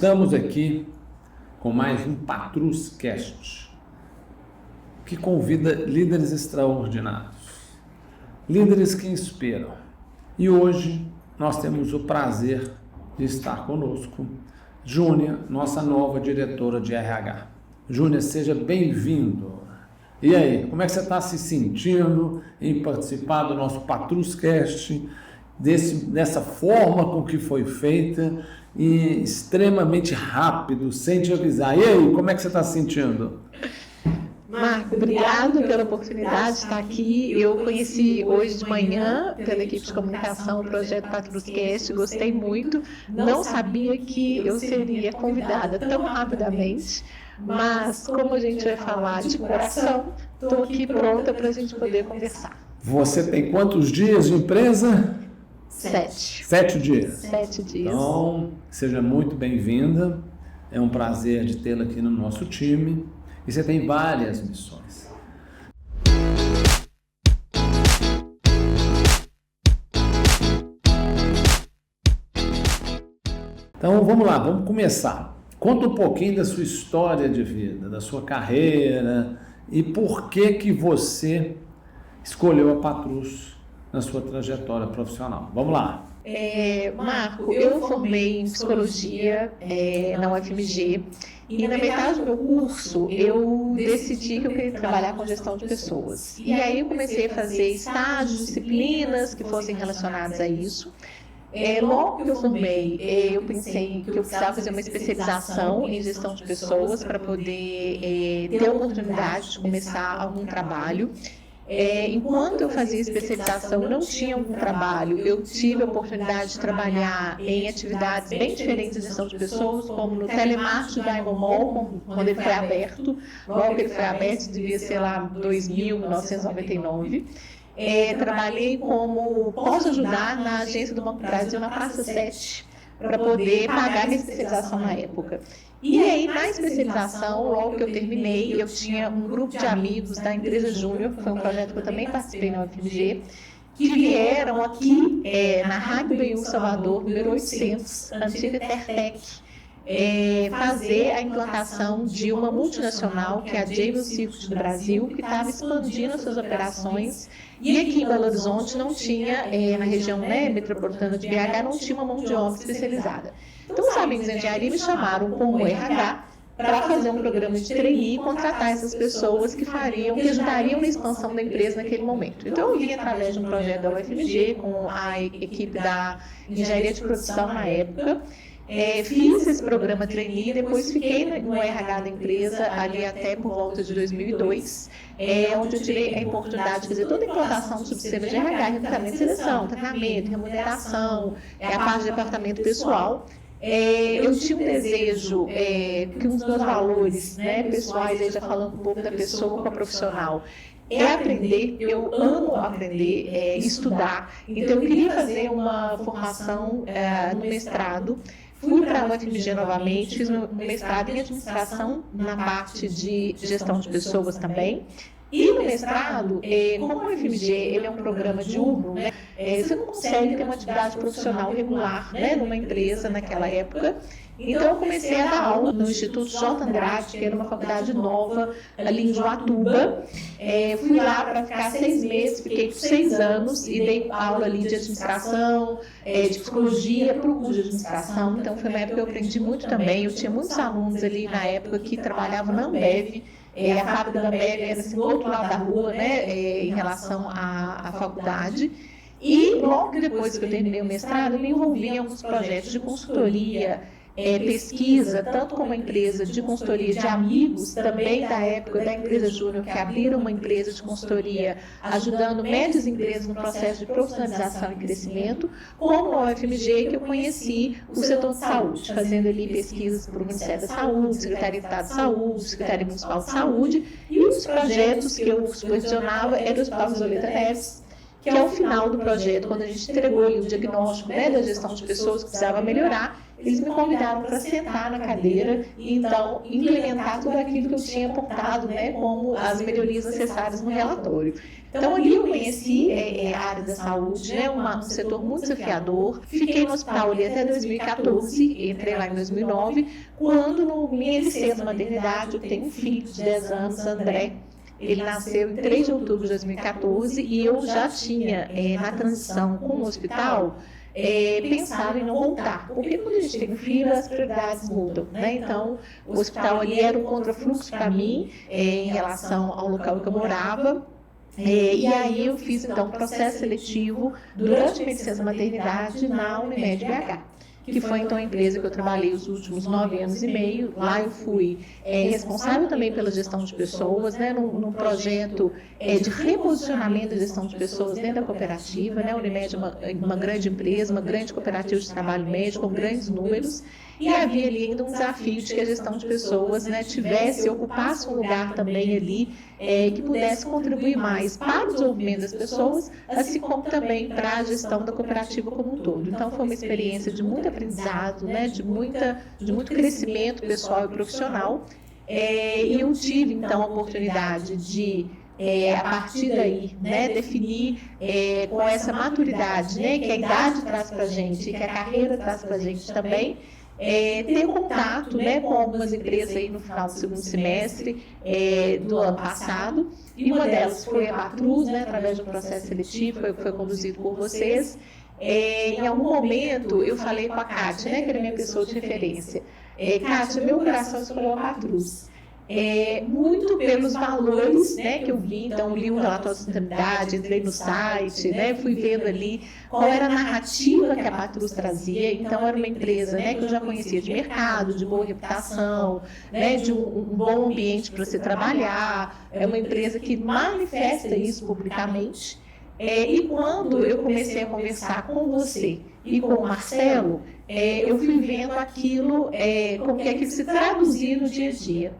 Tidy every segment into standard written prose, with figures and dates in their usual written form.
Estamos aqui com mais um Patruscast, que convida líderes extraordinários, líderes que inspiram. E hoje nós temos o prazer de estar conosco Júnia, nossa nova diretora de RH. Júnia, seja bem-vindo. E aí, como é que você está se sentindo em participar do nosso Patruscast, dessa forma com que foi feita e extremamente rápido, sem te avisar? E aí, como é que você está se sentindo? Marco, obrigado pela oportunidade de estar aqui. Eu conheci hoje de manhã, pela equipe de comunicação, o projeto Patruscast, gostei muito. Não sabia que eu seria convidada tão rapidamente, mas como a gente vai falar de coração, estou aqui pronta para a gente poder conversar. Você tem quantos dias de empresa? 7. 7 dias. 7 dias. Então, seja muito bem-vinda. É um prazer de tê-la aqui no nosso time. E você tem várias missões. Então, vamos lá, vamos começar. Conta um pouquinho da sua história de vida, da sua carreira e por que você escolheu a Patrus na sua trajetória profissional. Vamos lá. Marco, eu formei em psicologia na UFMG e na metade do meu curso eu decidi que eu queria trabalhar com gestão de pessoas. E aí eu comecei a fazer estágios, disciplinas que fossem relacionadas a isso. Logo que eu formei, eu pensei que eu precisava fazer uma especialização em gestão de pessoas para poder ter a oportunidade de começar algum trabalho. Enquanto eu fazia especialização, eu não tinha algum trabalho, eu tive a oportunidade de trabalhar em atividades bem diferentes de gestão de pessoas, como no telemarketing do Diamond Mall, quando ele foi aberto. Logo que ele foi aberto, devia ser lá 1999. Trabalhei como posso ajudar na agência do Banco do Brasil, na Praça 7, para poder pagar minha especialização na época. E aí, na especialização, logo que eu terminei, eu tinha um grupo de amigos da Empresa Júnior, que foi um projeto que eu também participei na UFMG, que vieram aqui na Rádio Benhur Salvador, número 800, antiga Tertec, fazer a implantação de uma multinacional, que é a Jabil Circuit do Brasil, que estava expandindo as suas operações. E aqui em Belo Horizonte não tinha, na região metropolitana de BH, não tinha uma mão de obra especializada. Então, os amigos de engenharia me chamaram como RH para fazer um programa de trainee e contratar essas pessoas que ajudariam na expansão da empresa naquele momento. Então, eu vim através de um projeto da UFMG com a equipe da engenharia de produção na época. Fiz esse programa trainee, depois fiquei no RH da empresa ali até por volta de 2002, onde eu tirei a oportunidade de fazer toda a implantação do subsistema de RH, recrutamento e seleção, treinamento, remuneração, a parte de departamento pessoal. Eu tinha um desejo, que um dos meus valores pessoais, já falando um pouco da pessoa com a profissional, aprender. Eu amo aprender, estudar. Então, eu queria fazer uma formação no mestrado. Fui para a UFMG novamente, fiz meu mestrado em administração na parte de gestão de pessoas também. E no mestrado, como o UFMG ele é um programa diurno, você não consegue ter uma atividade profissional regular numa empresa naquela época. Então, eu comecei a dar aula no Instituto J. Andrade, que era uma faculdade nova ali em Joatuba. Fui lá para ficar 6 meses, fiquei por 6 anos e dei aula ali de administração, de psicologia para o curso de administração. Então, foi uma época que eu aprendi muito também. Eu tinha muitos alunos ali na época que trabalhavam na Ambev. A fábrica da Ambev era assim, do outro lado da rua, em relação à faculdade. E logo depois que eu terminei o mestrado, eu me envolvi em alguns projetos de consultoria, pesquisa, tanto como a empresa de consultoria de amigos, também da época da empresa Júnior, que abriram uma empresa de consultoria, ajudando médias empresas no processo de profissionalização e crescimento, como a UFMG, que eu conheci o setor de saúde, fazendo ali pesquisas para o Ministério da Saúde, Secretaria de Estado de Saúde, Secretaria Municipal de Saúde, e os projetos que eu supervisionava eram o Hospital Violeta Neves, que é o final do projeto, quando a gente entregou ali o diagnóstico da gestão de pessoas que precisava melhorar. eles me convidaram para sentar na cadeira e então implementar tudo aquilo que eu tinha apontado, né, como as melhorias necessárias no relatório. Então, ali eu conheci a área da saúde, né, um setor muito desafiador. Fiquei no hospital ali até 2014, entrei lá em 2009, quando no minha licença de maternidade eu tenho um filho de 10 anos, André. Ele nasceu em 3 de outubro de 2014 e eu já tinha, na transição com o hospital, pensado em não voltar, porque quando a gente tem um filho, as prioridades mudam, né? Então, o hospital ali era um contrafluxo para mim, em relação ao local que eu morava. E aí eu fiz então um processo seletivo durante a minha licença maternidade na Unimed BH, que foi então a empresa que eu trabalhei os últimos 9 anos e meio. Lá eu fui responsável também pela gestão de pessoas, né, num projeto de reposicionamento da gestão de pessoas dentro da cooperativa, né. A Unimed é uma grande empresa, uma grande cooperativa de trabalho médico, com grandes números, e havia ali ainda um desafio de que a gestão de pessoas, né, ocupasse um lugar também ali, que pudesse contribuir mais para o desenvolvimento das pessoas, assim como também para a gestão da cooperativa como um todo. Então, foi uma experiência de muito aprendizado, né, de muito crescimento pessoal e profissional, e eu tive, então, a oportunidade de, a partir daí, né, definir com essa maturidade, né, que a idade traz para a gente, que a carreira traz para a gente também, ter contato, né, com algumas empresas aí no final do segundo semestre do ano passado, e uma delas foi a Patrus, né, através de um processo seletivo que foi conduzido por vocês. Em algum momento eu falei com a Kátia, né, que era minha pessoa de referência. Kátia, meu coração escolheu a Patrus. Muito pelos valores, né, que eu vi. Então, li o relatório de sustentabilidade, entrei no site, né, fui vendo ali qual era a narrativa que a Patrus trazia. Então, era uma empresa, né, que eu já conhecia de mercado, de boa reputação, né, de um bom ambiente para se trabalhar. É uma empresa que manifesta isso publicamente. E quando eu comecei a conversar com você e com o Marcelo, eu fui vendo aquilo, como que aquilo se traduzia no dia a dia,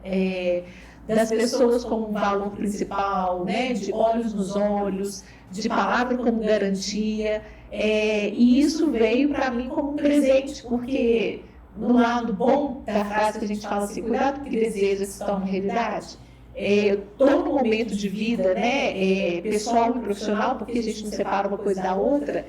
das pessoas como um valor principal, né, de olhos nos olhos, de palavra como garantia, e isso veio para mim como um presente, porque no lado bom da frase que a gente fala assim, cuidado com o que deseja se torna realidade, todo momento de vida, né, pessoal e profissional, porque a gente não separa uma coisa da outra,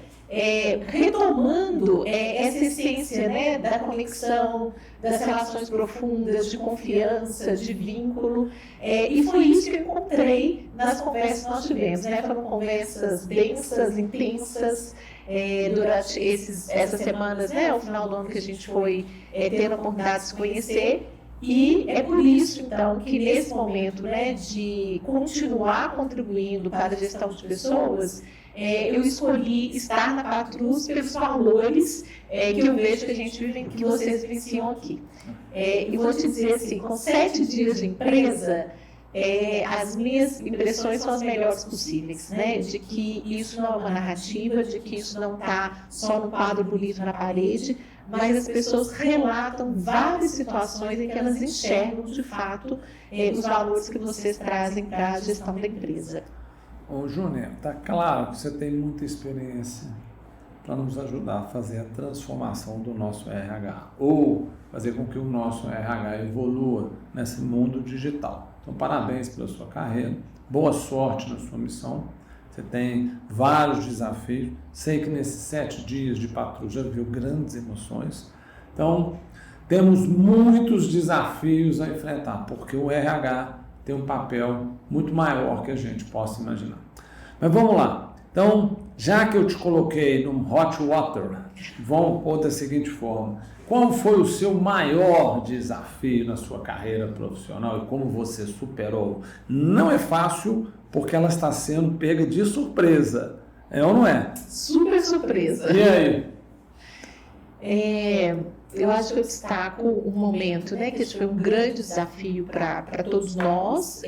retomando essa essência, né, da conexão, das relações profundas, de confiança, de vínculo, e foi isso que eu encontrei nas conversas que nós tivemos, né? Foram conversas densas, intensas, durante essas semanas, né, ao final do ano que a gente foi tendo a oportunidade de se conhecer. E é por isso, então, que nesse momento, né, de continuar contribuindo para a gestão de pessoas, eu escolhi estar na Patrus pelos valores que eu vejo que a gente vive, que vocês vivenciam aqui. E vou te dizer assim, com 7 dias de empresa, as minhas impressões são as melhores possíveis, né? De que isso não é uma narrativa, de que isso não está só no quadro bonito na parede, mas as pessoas relatam várias situações em que elas enxergam, de fato, os valores que vocês trazem para a gestão da empresa. Ô, Júnior, está claro que você tem muita experiência para nos ajudar a fazer a transformação do nosso RH, ou fazer com que o nosso RH evolua nesse mundo digital. Então, parabéns pela sua carreira, boa sorte na sua missão. Você tem vários desafios. Sei que nesses 7 dias de patrulha já viu grandes emoções. Então, temos muitos desafios a enfrentar, porque o RH tem um papel muito maior que a gente possa imaginar. Mas vamos lá. Então, já que eu te coloquei no hot water, vamos pôr da seguinte forma. Qual foi o seu maior desafio na sua carreira profissional e como você superou? Não é fácil, porque ela está sendo pega de surpresa. É ou não é? Super surpresa. E aí? Eu acho que eu destaco um momento, né, que foi um grande desafio para todos nós,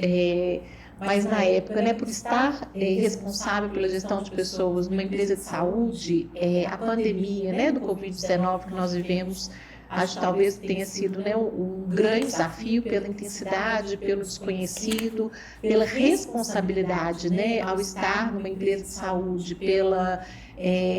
mas na época, né, por estar responsável pela gestão de pessoas numa empresa de saúde, a pandemia, né, do Covid-19 que nós vivemos acho que talvez tenha sido, né, um grande desafio pela intensidade, pelo desconhecido, pela responsabilidade, né, ao estar numa empresa de saúde, pela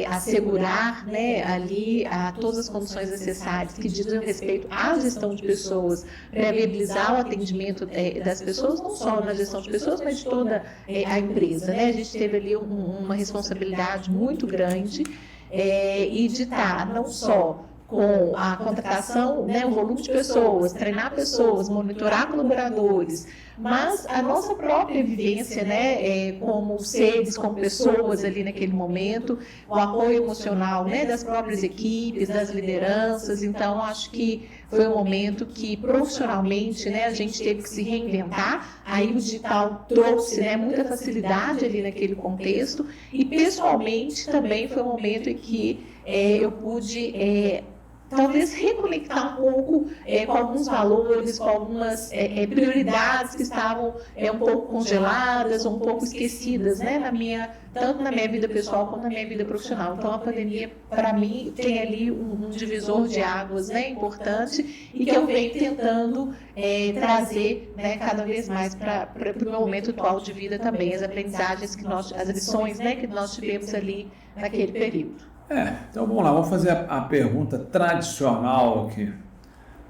assegurar, né, ali todas as condições necessárias que dizem respeito à gestão de pessoas, para viabilizar o atendimento das pessoas, não só na gestão de pessoas, mas de toda a empresa, né? A gente teve ali uma responsabilidade muito grande e de estar não só com a contratação, né, o volume de pessoas, treinar pessoas, monitorar colaboradores, mas a nossa própria vivência, né, como seres, como pessoas ali naquele momento, o apoio emocional, né, das próprias equipes, das lideranças. Então, acho que foi um momento que profissionalmente, né, a gente teve que se reinventar. Aí o digital trouxe, né, muita facilidade ali naquele contexto, e pessoalmente também foi um momento em que eu pude talvez reconectar um pouco com alguns valores, com algumas prioridades que estavam um pouco congeladas ou um pouco esquecidas, né, tanto na minha vida pessoal quanto na minha vida profissional. Então, a pandemia, para mim, tem ali um divisor de águas, né, importante, e que eu venho tentando trazer, né, cada vez mais para o meu momento atual de vida também, as aprendizagens as lições, né, que nós tivemos ali naquele período. Então vamos lá, vamos fazer a pergunta tradicional aqui.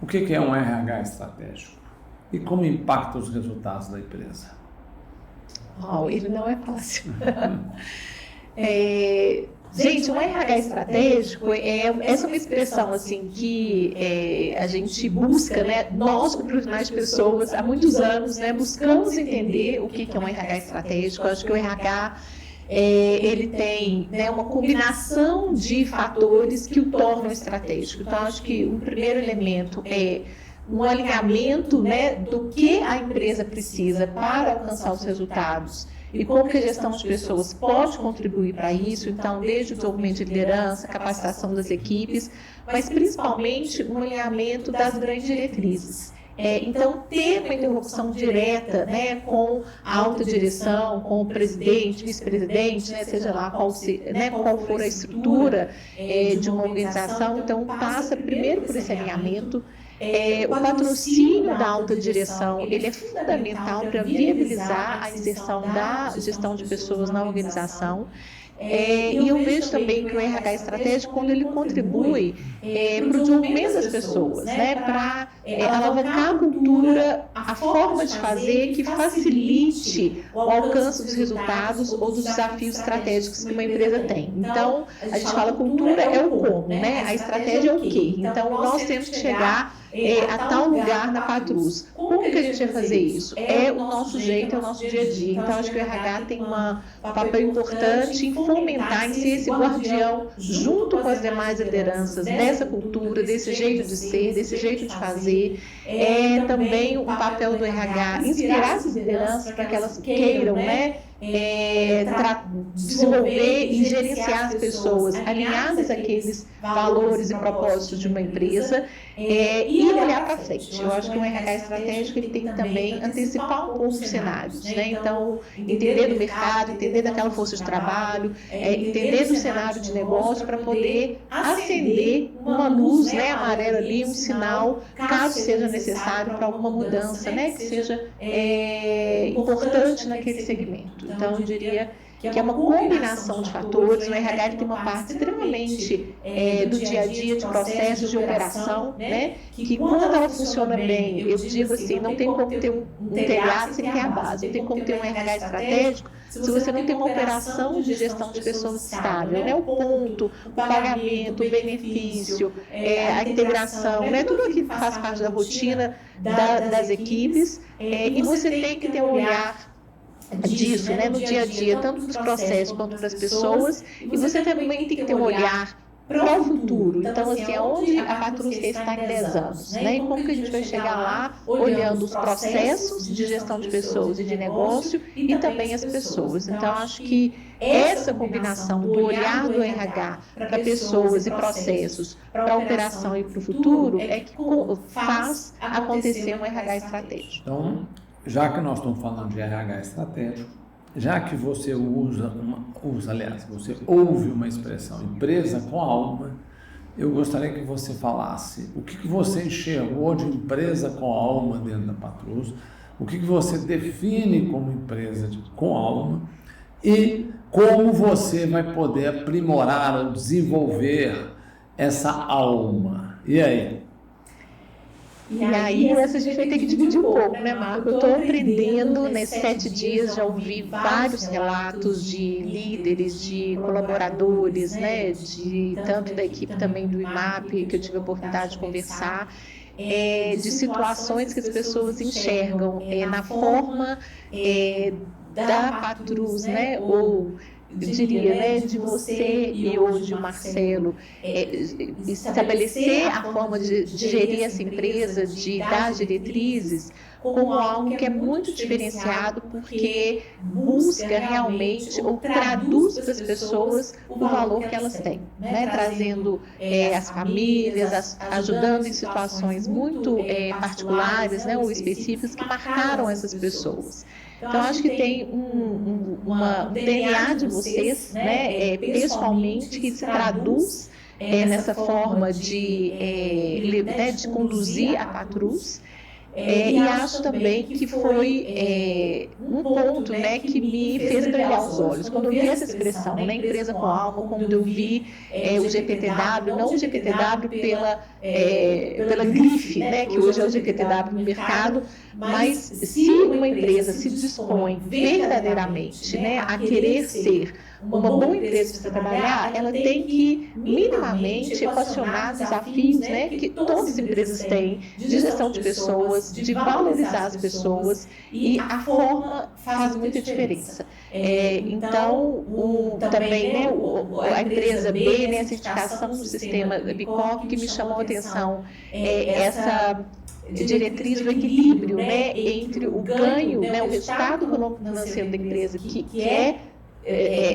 O que é um RH estratégico? E como impacta os resultados da empresa? Ele não é fácil. Gente, um RH estratégico essa é uma expressão assim que a gente busca, né? Nós, profissionais de pessoas, há muitos anos, né, buscamos entender o que é um RH estratégico. Eu acho que o RH ele tem, né, uma combinação de fatores que o tornam estratégico. Então, acho que o primeiro elemento é um alinhamento, né, do que a empresa precisa para alcançar os resultados e como que a gestão de pessoas pode contribuir para isso. Então, desde o desenvolvimento de liderança, capacitação das equipes, mas principalmente um alinhamento das grandes diretrizes. Então, ter uma interlocução direta, né, com a alta direção, com o presidente, vice-presidente, né, seja lá qual for a estrutura de uma organização. Então, passa primeiro por esse alinhamento. O patrocínio da alta direção, ele é fundamental para viabilizar a inserção da gestão de pessoas na organização. E eu vejo também que o RH estratégico, quando ele contribui para o desenvolvimento das pessoas, né, para alavancar a cultura, a forma de fazer que facilite o alcance dos resultados ou dos desafios estratégicos que uma empresa tem. Então, a gente fala cultura é o como, né? A estratégia é o quê? Então, nós temos que chegar a tal lugar na Patrus. Como que a gente vai fazer isso? É o nosso jeito, é o nosso dia a dia. Então, acho que o RH tem um papel importante em fomentar, em ser esse guardião, junto com as demais lideranças, dessa cultura, desse jeito de ser, desse jeito de fazer. Também o papel do RH, inspirar essas lideranças para que elas queiram, né, desenvolver e gerenciar as pessoas alinhadas àqueles valores e propósitos de uma empresa e olhar para frente. Eu acho que o RH estratégico ele tem que também antecipar um pouco os cenários, né? Então, entender do mercado, entender daquela força de trabalho, entender do cenário de negócio para poder acender uma luz, né, amarela ali, um sinal, caso seja necessário para alguma mudança, né, que seja importante naquele segmento. Então, eu diria que é uma combinação de fatores. O RH tem uma parte extremamente do dia a dia, de processos de operação, né, que quando ela funciona bem, eu digo assim, não tem como ter um telhado sem ter a base, não tem como ter um RH estratégico se você não tem uma operação de gestão de pessoas estável, né, o ponto, o pagamento, o benefício, a integração, né, tudo aquilo que faz parte da rotina das equipes, e você tem que ter um olhar disso, né, no dia a dia, tanto para os processos quanto para as pessoas, e você também tem que ter um olhar para o futuro. Então, assim, aonde a Patrus quer estar em 10 anos, né? E como que a gente vai chegar lá olhando os processos de gestão de pessoas e de negócio e também as pessoas. Então, acho que essa combinação do olhar do RH para pessoas e processos, para a operação e para o futuro, é que faz acontecer um RH estratégico. Então, já que nós estamos falando de RH estratégico, já que você você ouve uma expressão, empresa com alma, eu gostaria que você falasse o que você enxergou de empresa com alma dentro da Patrus, o que você define como empresa com alma e como você vai poder aprimorar ou desenvolver essa alma. E aí? E aí, essa a gente vai ter que dividir um pouco, né, Marco? Eu estou aprendendo, nesses 7 dias, já ouvi vários relatos de líderes, de colaboradores, né, tanto da equipe também do IMAP, que eu tive a oportunidade de conversar, de situações que as pessoas enxergam na forma da Patrus, né, ou eu diria, né, de você e hoje o Marcelo, estabelecer a forma de gerir essa empresa, de dar diretrizes, como algo que é muito diferenciado, porque busca realmente ou traduz para as pessoas o valor que elas têm, né, trazendo as famílias, ajudando em situações muito particulares, né, ou específicas que marcaram essas pessoas. Então, acho que tem um DNA de vocês, né, pessoalmente, que se traduz nessa forma de conduzir a Patrus. E acho também que foi um ponto, né, que me fez brilhar os olhos. Quando eu vi essa expressão, né, empresa com alma, quando eu vi o GPTW, não o GPTW pela grife, né, que hoje é o GPTW no mercado, mas se uma empresa se dispõe verdadeiramente, né, a querer ser uma boa empresa para você trabalhar, ela tem que minimamente equacionar desafios, né, que todas as empresas têm, de gestão de pessoas, de valorizar as pessoas, e a forma faz muita diferença. Então, também, né, a empresa B, né, a certificação do sistema BICOC, que me chamou a atenção, essa diretriz do equilíbrio, né, entre o ganho, né, o resultado econômico financeiro da empresa, que é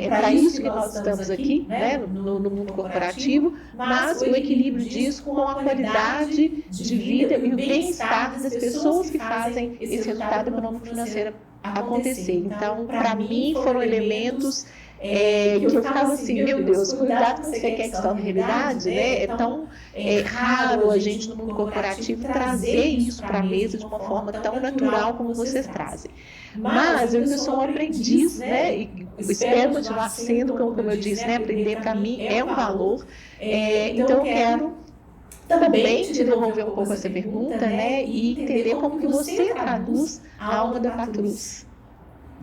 para isso que nós estamos aqui, né, no mundo corporativo, mas o equilíbrio disso com a qualidade de vida e o bem-estar das pessoas que fazem esse resultado econômico financeiro acontecer. Então, para mim, foram elementos que eu ficava assim, meu Deus, cuidado com você quer que está na realidade, né? É tão raro a gente no mundo corporativo trazer isso para a mesa de uma forma tão natural como vocês trazem. Mas eu sou um aprendiz, né? E espero continuar sendo, como eu disse, né? Aprender para mim é um valor. Então eu quero também te devolver um pouco essa pergunta, né? E entender como que você traduz a alma da Patrus.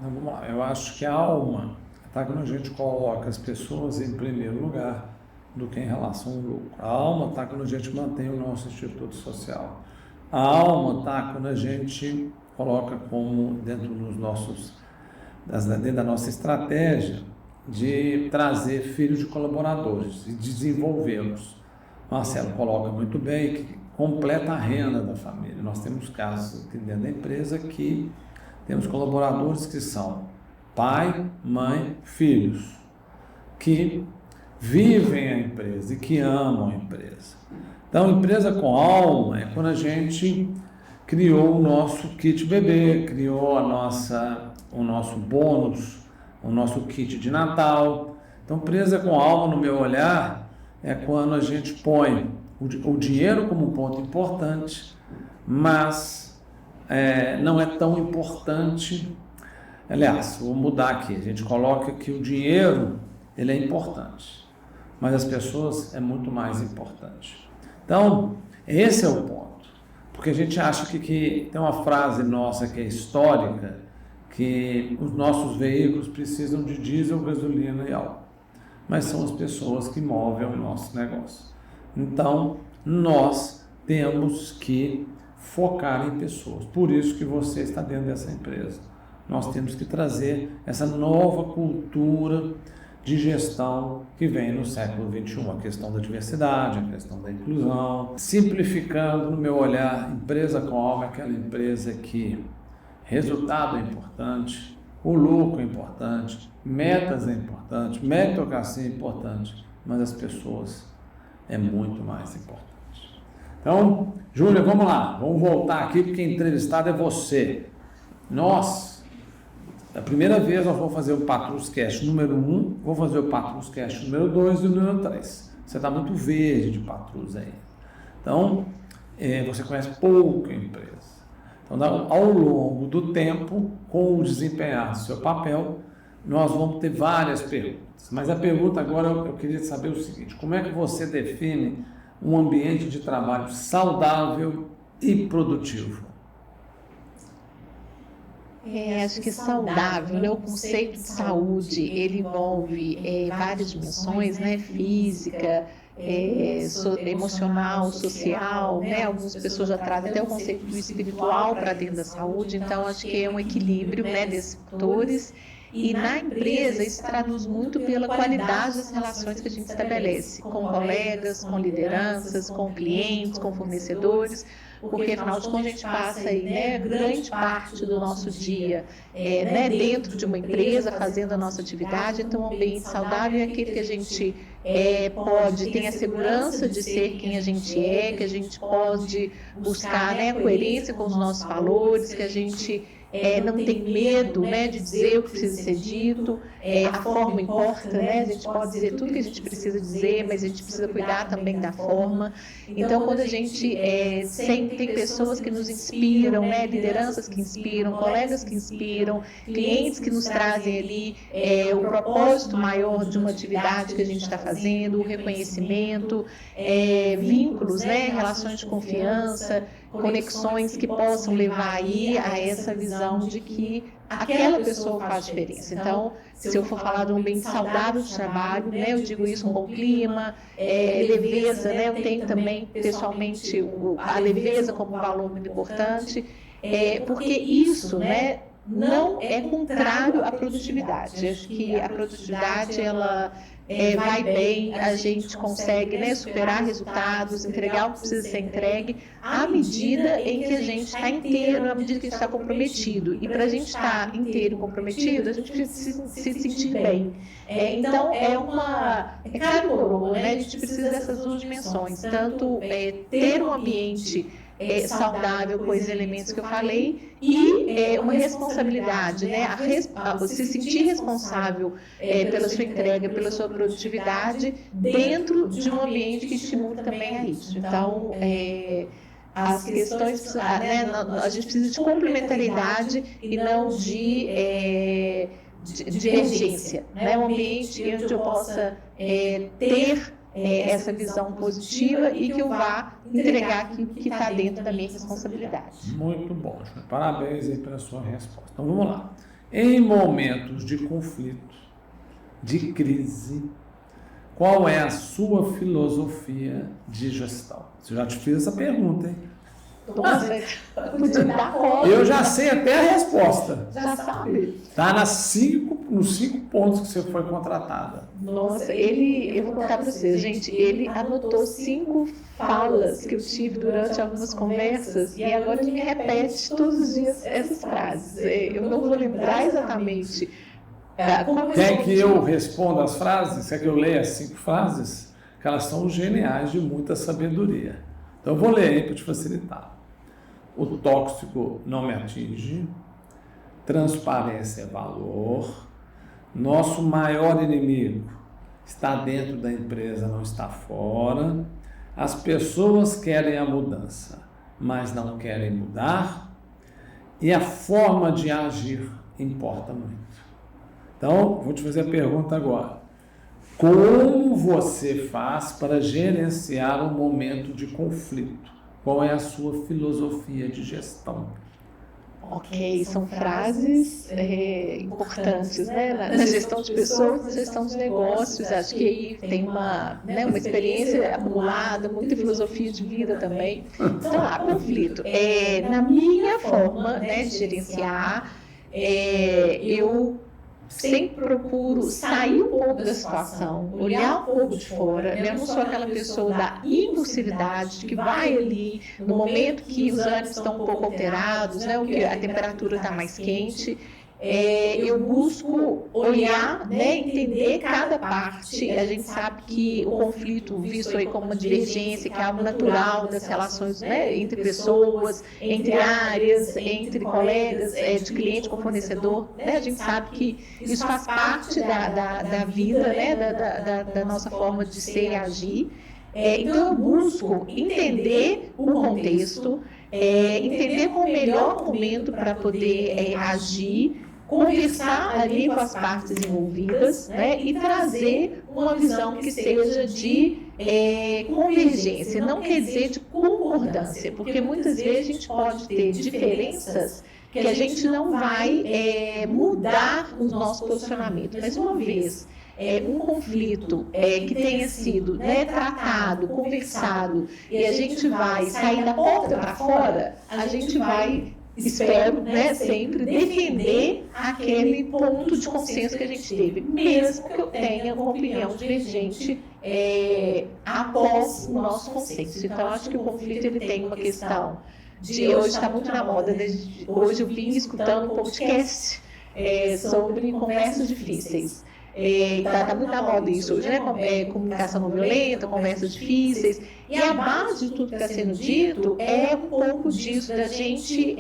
Vamos lá, eu acho que a alma está quando a gente coloca as pessoas em primeiro lugar do que em relação ao lucro. A alma está quando a gente mantém o nosso instituto social. A alma está quando a gente coloca como dentro da nossa estratégia de trazer filhos de colaboradores e desenvolvê-los. Marcelo coloca muito bem que completa a renda da família. Nós temos casos aqui dentro da empresa que temos colaboradores que são pai, mãe, filhos, que vivem a empresa e que amam a empresa. Então, empresa com alma é quando a gente criou o nosso kit bebê, criou o nosso bônus, o nosso kit de Natal. Então, empresa com alma, no meu olhar, é quando a gente põe o dinheiro como um ponto importante, mas não é tão importante. Aliás, vou mudar aqui, a gente coloca que o dinheiro ele é importante, mas as pessoas é muito mais importante. Então, esse é o ponto, porque a gente acha que tem uma frase nossa que é histórica, que os nossos veículos precisam de diesel, gasolina e álcool, mas são as pessoas que movem o nosso negócio. Então, nós temos que focar em pessoas, por isso que você está dentro dessa empresa. Nós temos que trazer essa nova cultura de gestão que vem no século XXI, a questão da diversidade, a questão da inclusão. Simplificando, no meu olhar, empresa com alma é aquela empresa que resultado é importante, o lucro é importante, metas é importante, meritocracia é importante, mas as pessoas é muito mais importante. Então, Júlia, vamos lá, vamos voltar aqui porque entrevistado é você. A primeira vez nós vamos fazer o Patrus Cast número 1, vou fazer o Patrus Cast número 2 e o número 3. Você está muito verde de patrus aí. Então, você conhece pouco a empresa. Então, ao longo do tempo, com o desempenhar do seu papel, nós vamos ter várias perguntas. Mas a pergunta agora, eu queria saber o seguinte: como é que você define um ambiente de trabalho saudável e produtivo? Acho que saudável, né? O conceito de saúde, ele envolve várias dimensões, né? Física, emocional, social, né? Algumas pessoas já trazem até o conceito do espiritual para dentro da saúde, então acho que é um equilíbrio, né, desses fatores. E na empresa isso traduz muito pela qualidade das relações que a gente estabelece com colegas, com lideranças, com clientes, com fornecedores, porque afinal de contas a gente passa aí, né, grande parte do nosso dia né, dentro de uma empresa, fazendo a nossa atividade. Então, um ambiente saudável é aquele que a gente pode ter a segurança de ser quem a gente é, que a gente pode buscar, né, coerência com os nossos valores, que a gente não tem medo, né, de dizer o que precisa ser dito, a forma importa, né, a gente pode dizer tudo que a gente precisa dizer, mas a gente precisa cuidar também da forma. Então, quando a gente tem pessoas que nos inspiram, né, lideranças que inspiram, colegas que inspiram, clientes que nos trazem ali o propósito maior de uma atividade que a gente está fazendo, o reconhecimento, vínculos, né, relações de confiança, conexões que possam levar aí a essa visão de que aquela pessoa faz diferença. Então, se eu for falar de um ambiente saudável de trabalho, né, eu digo isso, um bom clima, leveza, né, eu tenho também pessoalmente a leveza como um valor muito importante, porque isso, né, não é contrário à produtividade. Acho que a produtividade, ela vai bem, a gente consegue, né, superar resultados, entregar o que precisa ser entregue, à medida em que a gente está inteiro, à medida que a gente está comprometido. E para a gente estar inteiro e comprometido, a gente precisa se sentir bem. Então, é cara coroa, né? A gente precisa dessas duas dimensões, tanto ter um ambiente saudável com esses elementos que eu falei e uma responsabilidade, né? Se sentir responsável pela sua entrega, pela sua produtividade dentro de um ambiente que estimula também a isso. Então, as questões, né, a gente precisa de complementaridade e não de divergência, né? Um ambiente onde eu possa ter essa visão positiva e que eu vá entregar aquilo que está dentro da minha responsabilidade. Muito bom, Joana. Parabéns aí pela sua resposta. Então vamos lá. Em momentos de conflito, de crise, qual é a sua filosofia de gestão? Eu já te fiz essa pergunta, hein? Nossa, podia dar conta. Eu já sei até a resposta. Já sabe. Está nos 5 pontos que você foi contratada. Nossa, eu vou contar para vocês, gente, ele anotou 5 falas que eu tive durante algumas conversas e agora ele me repete todos os dias essas frases. Eu não vou lembrar exatamente. Quer que eu responda as frases? Quer que eu leia as 5 frases? Que elas são geniais, de muita sabedoria. Então eu vou ler aí para te facilitar. O tóxico não me atinge, transparência é valor, nosso maior inimigo está dentro da empresa, não está fora, as pessoas querem a mudança, mas não querem mudar, e a forma de agir importa muito. Então, vou te fazer a pergunta agora. Como você faz para gerenciar um momento de conflito? Qual é a sua filosofia de gestão? Ok, são frases importantes, né? Na gestão de pessoas, na gestão de negócios. Acho que aí tem uma experiência acumulada, muita filosofia de vida também. Então, lá, conflito. Na minha forma, né, de gerenciar, eu sempre procuro sair um pouco da situação, olhar um pouco de fora. Eu não sou aquela pessoa da impulsividade que vai ali no momento que os ânimos estão um pouco alterados, né, que a temperatura está mais quente. eu busco olhar, né, entender cada parte. A gente sabe que o conflito, visto aí como uma divergência, que é algo natural das relações, né, entre pessoas, entre áreas, entre colegas, de cliente com fornecedor, né, a gente sabe que isso faz parte da vida, né, da nossa forma de ser e agir. Então eu busco entender o contexto, entender qual o melhor momento para poder agir, conversar ali com as partes envolvidas, né, e trazer uma visão que seja de convergência, não quer dizer de concordância, porque muitas vezes a gente pode ter diferenças que a gente não vai mudar o nosso posicionamento, mas uma vez um conflito que tenha sido, né, tratado, conversado, e a gente vai sair da porta para fora, a gente vai, espero, né, sempre defender aquele ponto de consenso que a gente teve, mesmo que eu tenha uma opinião divergente após o nosso consenso. Então, acho que o conflito ele tem uma questão de, hoje está muito na moda, né? Hoje eu vim escutando um podcast sobre conversas difíceis. Está muito na moda isso hoje, né? Comunicação não violenta, conversas difíceis. E a base de tudo que está sendo dito é um pouco disso, da gente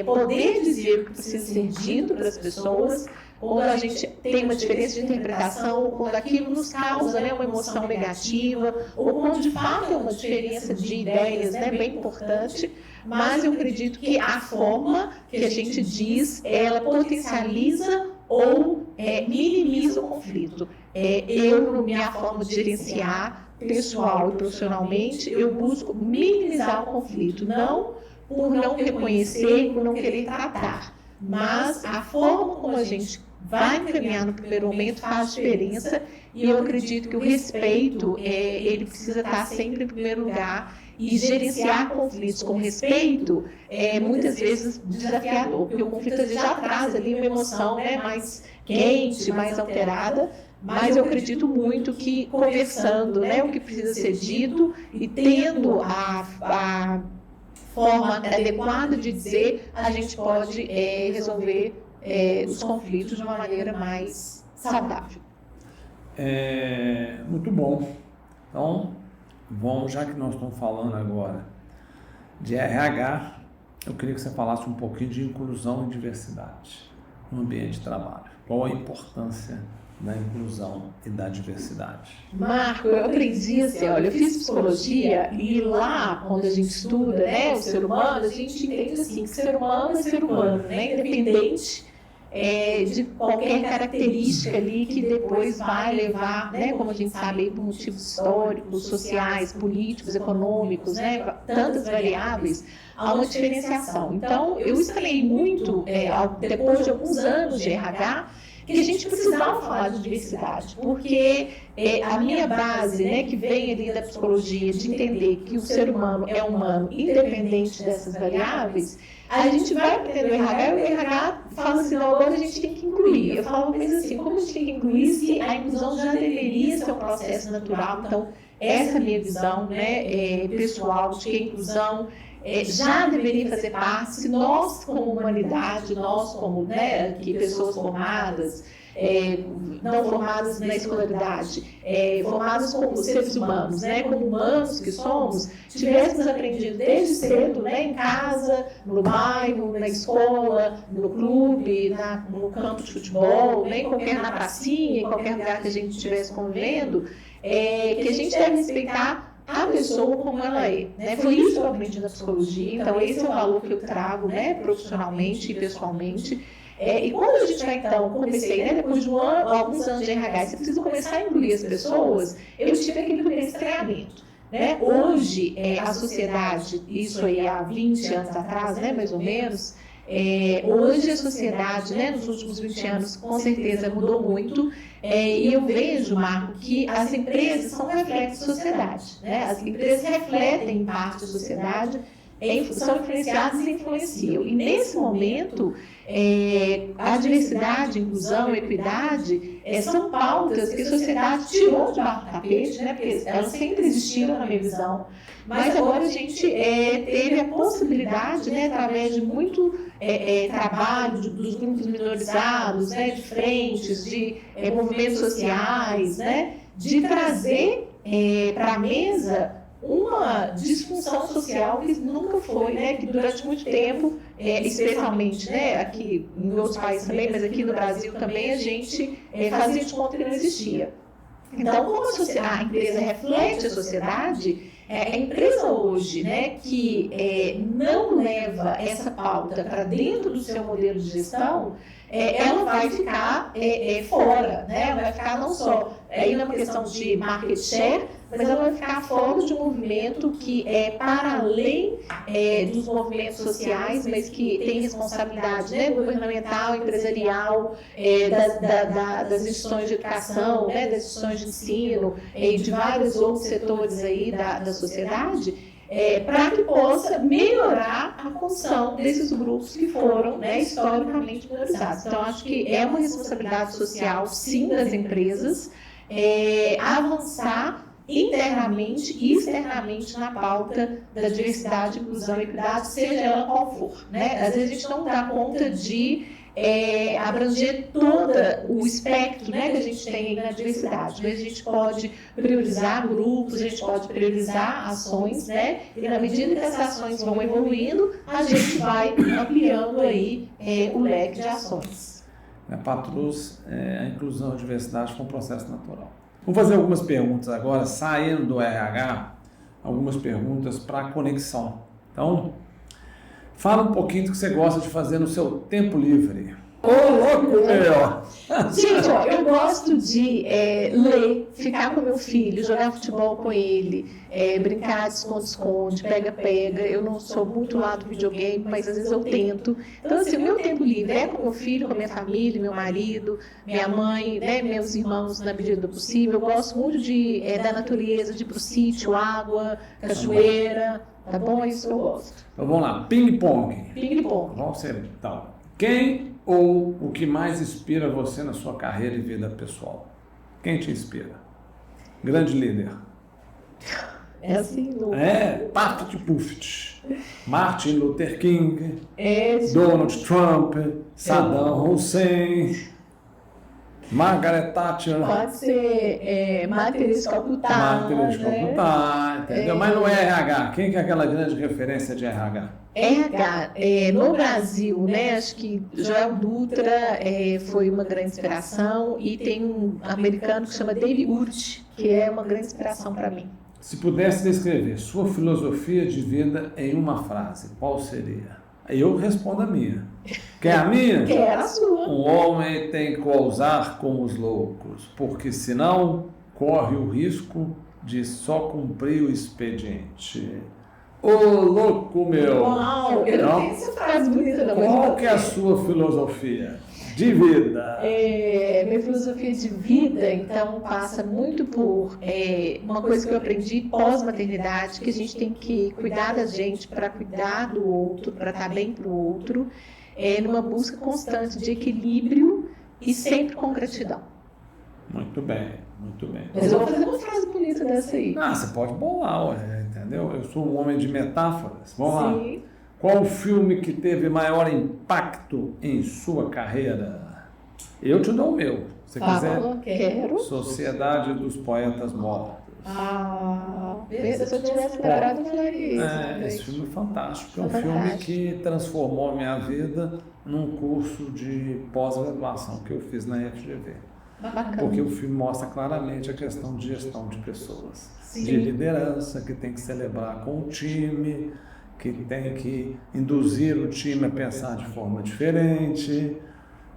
poder dizer o que precisa ser dito para as pessoas, quando a gente tem uma diferença de interpretação, ou quando aquilo nos causa, né, uma emoção negativa, ou quando de fato é uma diferença de ideias, né, bem importante. Mas eu acredito que a forma que a gente diz, ela potencializa ou minimiza o conflito. Na minha forma de gerenciar, pessoal e profissionalmente, eu busco minimizar o conflito, não por não reconhecer, por não querer tratar, mas a forma como a gente vai encaminhar no primeiro momento faz diferença, e eu acredito que o respeito, ele precisa estar sempre em primeiro lugar, e gerenciar conflitos com respeito é muitas vezes desafiador, porque o conflito já traz ali uma emoção, né, mais quente, mais alterada, mas eu acredito muito que conversando, né, o que precisa ser dito e tendo a forma adequada de dizer, a gente pode resolver os conflitos de uma maneira mais saudável. Muito bom. Então, já que nós estamos falando agora de RH, eu queria que você falasse um pouquinho de inclusão e diversidade no ambiente de trabalho. Qual a importância da inclusão e da diversidade? Marco, eu aprendi assim, olha, eu fiz psicologia e lá, quando a gente estuda, né, o ser humano, a gente entende assim, que ser humano é ser humano, né, independente de qualquer característica ali que depois vai levar, né, como a gente sabe, por motivos históricos, sociais, políticos, econômicos, né, tantas variáveis, há uma diferenciação. Então, eu estranhei muito, depois de alguns anos de RH, que a gente precisava falar de diversidade, porque a minha base, né, que vem ali da psicologia, de entender que o ser humano é humano, independente dessas variáveis, a gente vai aprender o RH e o RH fala assim, não, agora a gente tem que incluir. Eu falo, mas assim, como a gente tem que incluir se a inclusão já deveria ser um processo natural? Então, essa é a minha visão, né, pessoal, de que a inclusão já deveria fazer parte, se nós como humanidade, nós como, né, que pessoas formadas, não formadas na escolaridade, formadas como seres humanos, né, como humanos que somos, tivéssemos aprendido desde cedo, né, em casa, no bairro, na escola, no clube, no campo de futebol, né, na pracinha, em qualquer lugar que a gente estivesse convivendo, que a gente deve respeitar a pessoa como ela é, né? Foi isso que eu aprendi na psicologia, então esse é o valor que eu trago, né, profissionalmente e pessoalmente. E quando a gente vai, então, comecei, né, depois de alguns anos de RH, você precisa começar a incluir as pessoas, eu tive aquele primeiro estranhamento, né? Hoje, a sociedade, isso aí há 20 anos atrás, né, mais ou menos, hoje a sociedade, né, nos últimos 20 anos, com certeza mudou muito, e eu vejo, Marco, que as empresas são reflexos da sociedade, né? As empresas refletem em parte a sociedade, são influenciados e influenciam. E nesse momento, a diversidade, inclusão, equidade são pautas que a sociedade tirou debaixo do tapete, né? Porque elas sempre existiram na minha visão, mas agora a gente teve a possibilidade, né, através de muito trabalho dos grupos minorizados, né, de frentes, de movimentos sociais, né, de trazer para a mesa uma disfunção social que nunca foi, né, que durante muito tempo, especialmente, né, aqui em outros países também, mas aqui no Brasil também, a gente fazia de conta que não existia. Então, como a empresa reflete a sociedade, a empresa hoje, né, que não leva essa pauta para dentro do seu modelo de gestão, ela vai ficar fora, né? Vai ficar não só aí numa questão de market share, mas ela vai ficar fora de um movimento que é para além dos movimentos sociais, mas que tem responsabilidade, né, governamental, empresarial, das instituições de educação, né, das instituições de ensino e de vários outros setores aí da sociedade, para que possa melhorar a condição desses grupos que foram, né, historicamente minorizados. Então, acho que é uma responsabilidade social, sim, das empresas, avançar internamente e externamente na pauta da diversidade, inclusão e equidade, seja ela qual for, né? Às vezes a gente não dá conta de abranger todo o espectro, né, que a gente tem aí na diversidade, mas a gente pode priorizar grupos, a gente pode priorizar ações, né, e na medida que essas ações vão evoluindo, a gente vai ampliando aí o leque de ações. Patrus, a inclusão e a diversidade foi um processo natural. Vou fazer algumas perguntas agora, saindo do RH, algumas perguntas para conexão. Então, fala um pouquinho do que você gosta de fazer no seu tempo livre. Ô, louco, meu! Gente, ó, eu gosto de ler, ficar com meu filho, jogar futebol com ele, brincar de esconde-esconde, pega-pega. Eu não sou muito lá do videogame, mas às vezes eu tento. Então, assim, o meu tempo livre é com meu filho, com a minha família, meu marido, minha mãe, né, meus irmãos, na medida do possível. Eu gosto muito da natureza, de ir pro sítio, água, cachoeira, tá bom? É isso que eu gosto. Então, vamos lá, ping-pong. Ping-pong. Vamos ser, então, quem ou o que mais inspira você na sua carreira e vida pessoal? Quem te inspira? Grande líder. É assim, não. Patrick Puffett, Martin Luther King, Donald Trump, Saddam Hussein, Margaret Thatcher. Pode ser Matheus Calcutá. Matheus Calcutá, entendeu? Mas no RH, quem que é aquela grande referência de RH? RH, no Brasil, né, acho que Joel Dutra foi uma grande inspiração, e tem um americano que chama David Urich, que é uma grande inspiração para mim. Se pudesse descrever sua filosofia de vida em uma frase, qual seria? Eu respondo a minha. Quer a minha? Quero a sua. Um homem tem que ousar com os loucos, porque senão corre o risco de só cumprir o expediente. Ô, louco, meu! Uau, eu não tenho essa frase bonita não. Qual que é a sua filosofia de vida? Minha filosofia de vida, então, passa muito por uma coisa que eu aprendi pós-maternidade, que a gente tem que cuidar da gente para cuidar do outro, para estar bem para o outro, numa busca constante de equilíbrio e sempre com gratidão. Muito bem, muito bem. Mas eu vou fazer uma frase bonita dessa aí. Você pode bolar, entendeu? Eu sou um homem de metáforas. Vamos Sim. lá. Qual o filme que teve maior impacto em sua carreira? Eu te dou o meu. Se quiser. Quero. Sociedade dos Poetas Mortos. Se eu tivesse lembrado, eu falaria isso. Esse filme é fantástico. É um filme que transformou a minha vida num curso de pós-graduação que eu fiz na FGV. Bacana. Porque o filme mostra claramente a questão de gestão de pessoas, Sim. de liderança, que tem que celebrar com o time, que tem que induzir o time a pensar de forma diferente.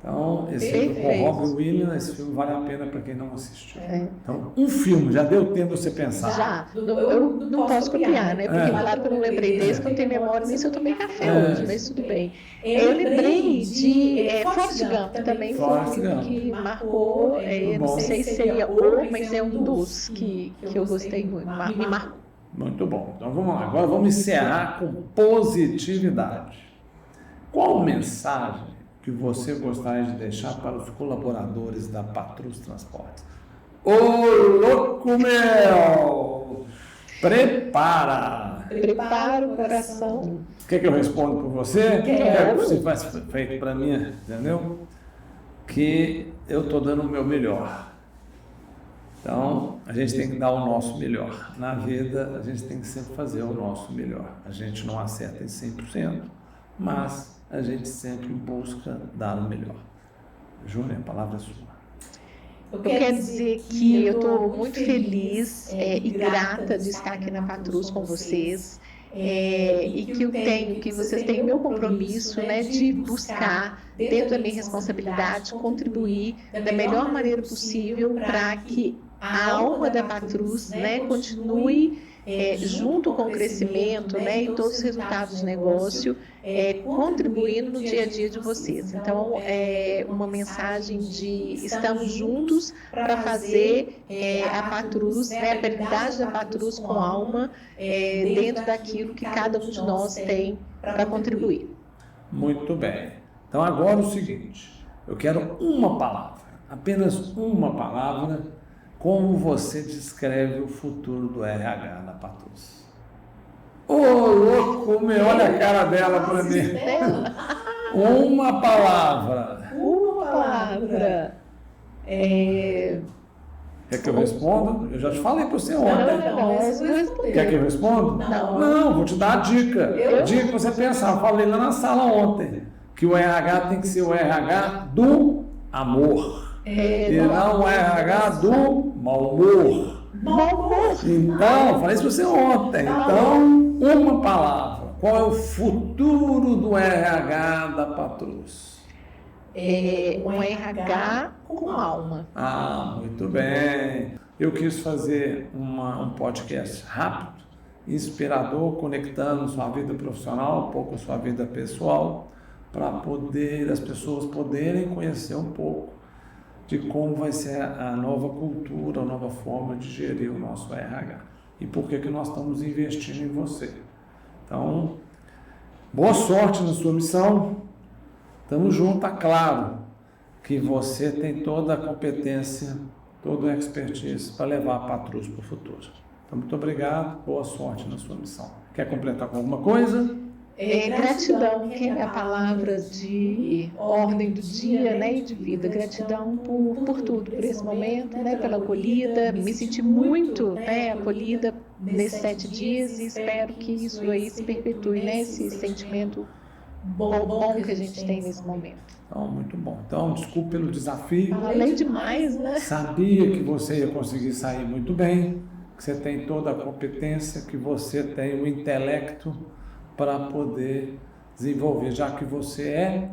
Então, esse filme com Robin Williams, esse filme vale a pena para quem não assistiu. Então, um filme, já deu tempo de você pensar? Já. Eu não posso copiar, né? Porque claro que eu não lembrei desse, que eu não tenho memória nem se eu tomei café hoje, mas tudo bem. Eu lembrei de Forrest Gump, também foi um filme que marcou, não sei se seria mas é um dos que eu gostei muito, me marcou. Muito bom. Então vamos lá. Agora vamos encerrar com positividade. Qual mensagem que você gostaria de deixar para os colaboradores da Patrus Transportes? Ô, louco meu! Prepara o coração. Quer que eu responda por você? Quero. Você faz feito para mim, entendeu? Que eu estou dando o meu melhor. Então, a gente tem que dar o nosso melhor. Na vida, a gente tem que sempre fazer o nosso melhor. A gente não acerta em 100%, mas a gente sempre busca dar o melhor. Júnior, a palavra é sua. Eu quero dizer que eu estou muito feliz e grata de estar aqui na Patrus com vocês. E que vocês têm o meu compromisso, né, de buscar, dentro da minha responsabilidade, contribuir da melhor maneira possível para que a alma da Patrus, né, continue junto com o crescimento, né, e todos os resultados do negócio, contribuindo no dia a dia de vocês. Então, é uma mensagem de estamos juntos para fazer a Patrus, né, a habilidade da Patrus com alma, dentro daquilo que cada um de nós tem para contribuir. Muito bem. Então, agora o seguinte, eu quero uma palavra, apenas uma palavra. Como você descreve o futuro do RH na Patrus? Ô, louco, meu, olha a cara dela para mim. Uma palavra. Uma palavra. Quer que eu responda? Eu já te falei para você ontem. Não. Quer que eu responda? Não. Vou te dar a dica. A dica que você pensar. Eu falei lá na sala ontem que o RH tem que ser o RH do amor. E não o RH do mau humor. Então, falei isso para você ontem. Então, uma palavra. Qual é o futuro do RH da Patrus? Um RH com alma. Muito bem. Eu quis fazer um podcast rápido, inspirador, conectando sua vida profissional um pouco a sua vida pessoal, para poder as pessoas poderem conhecer um pouco de como vai ser a nova cultura, a nova forma de gerir o nosso RH. E por que nós estamos investindo em você. Então, boa sorte na sua missão. Estamos juntos, claro que você tem toda a competência, toda a expertise para levar a Patrus para o futuro. Então, muito obrigado, boa sorte na sua missão. Quer completar com alguma coisa? Gratidão, que é a palavra de ordem do dia, né, e de vida. Gratidão por tudo, por esse momento, né, pela acolhida. Me senti muito, né, acolhida nesses 7 dias e espero que isso aí se perpetue, né, esse sentimento bom que a gente tem nesse momento. Então, muito bom. Então, desculpe pelo desafio. Falei demais, né? Sabia que você ia conseguir sair muito bem, que você tem toda a competência, que você tem o intelecto para poder desenvolver, já que você é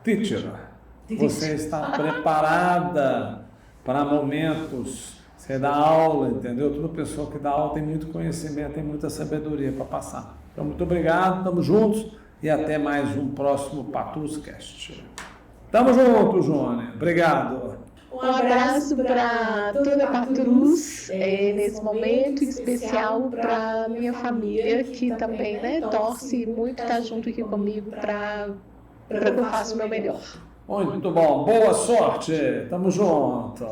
teacher. Você está preparada para momentos, você dá aula, entendeu? Toda pessoa que dá aula tem muito conhecimento, tem muita sabedoria para passar. Então, muito obrigado, estamos juntos e até mais um próximo Patruscast. Tamo junto, Jônia. Obrigado. Um abraço para toda a Patrus nesse momento, em especial para minha família, que também, né, torce muito estar junto aqui comigo para que eu faça o meu melhor. Muito bom. Boa sorte. Tamo junto.